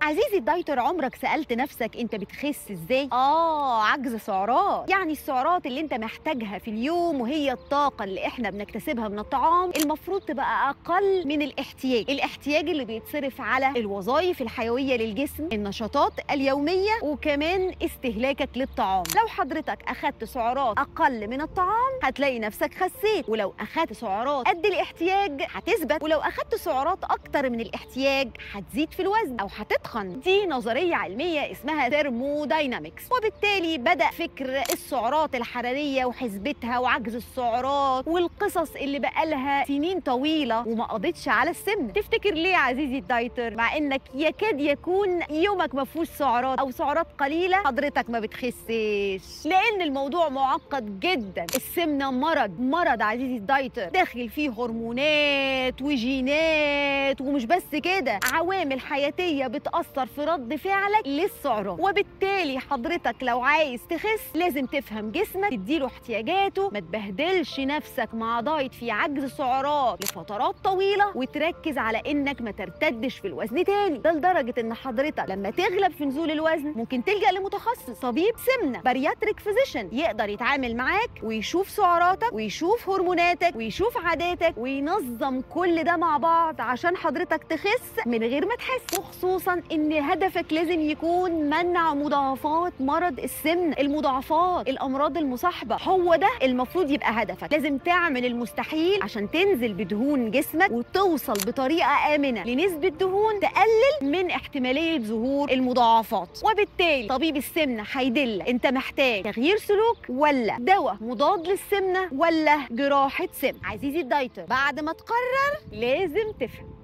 عزيزي الدايتر، عمرك سألت نفسك انت بتخس ازاي؟ عجز سعرات. يعني السعرات اللي انت محتاجها في اليوم وهي الطاقة اللي احنا بنكتسبها من الطعام المفروض تبقى اقل من الاحتياج اللي بيتصرف على الوظائف الحيوية للجسم، النشاطات اليومية، وكمان استهلاكك للطعام. لو حضرتك اخدت سعرات اقل من الطعام هتلاقي نفسك خسيت، ولو اخدت سعرات قد الاحتياج هتثبت، ولو اخدت سعرات اكتر من الاحتياج هتزيد في الوزن او هتتخن. دي نظرية علمية اسمها ثيرموداينامكس. وبالتالي بدأ فكر السعرات الحرارية وحسبتها وعجز السعرات والقصص اللي بقالها سنين طويلة وما قضتش على السمنة. تفتكر ليه عزيزي الدايتر مع انك يكاد يكون يومك ما فيهوش سعرات او سعرات قليلة حضرتك ما بتخسش؟ لان الموضوع معقد جدا. السمنة مرض عزيزي الدايتر، داخل فيه هرمونات وجينات، ومش بس كده، عوامل حياتية بتأثر في رد فعلك للسعرات. وبالتالي حضرتك لو عايز تخس لازم تفهم جسمك، تديله احتياجاته، ما تبهدلش نفسك مع دايت في عجز سعرات لفترات طويلة، وتركز على انك ما ترتدش في الوزن تاني. ده لدرجة ان حضرتك لما تغلب في نزول الوزن ممكن تلجأ لمتخصص طبيب سمنة، بارياتريك فيزيشن، يقدر يتعامل معاك ويشوف سعراتك ويشوف هرموناتك ويشوف عاداتك وينظم كل ده مع بعض عشان حضرتك تخس من غير ما تحس. وخصوصا ان هدفك لازم يكون منع مضاعفات مرض السمنة، المضاعفات، الامراض المصاحبة، هو ده المفروض يبقى هدفك. لازم تعمل المستحيل عشان تنزل بدهون جسمك وتوصل بطريقة آمنة لنسبة دهون تقلل من احتمالية ظهور المضاعفات. وبالتالي طبيب السمنة هيدلك انت محتاج تغيير سلوك ولا دواء مضاد للسمنة ولا جراحة سمنة. عزيزي الدايتر، بعد ما تقرر لازم تفهم.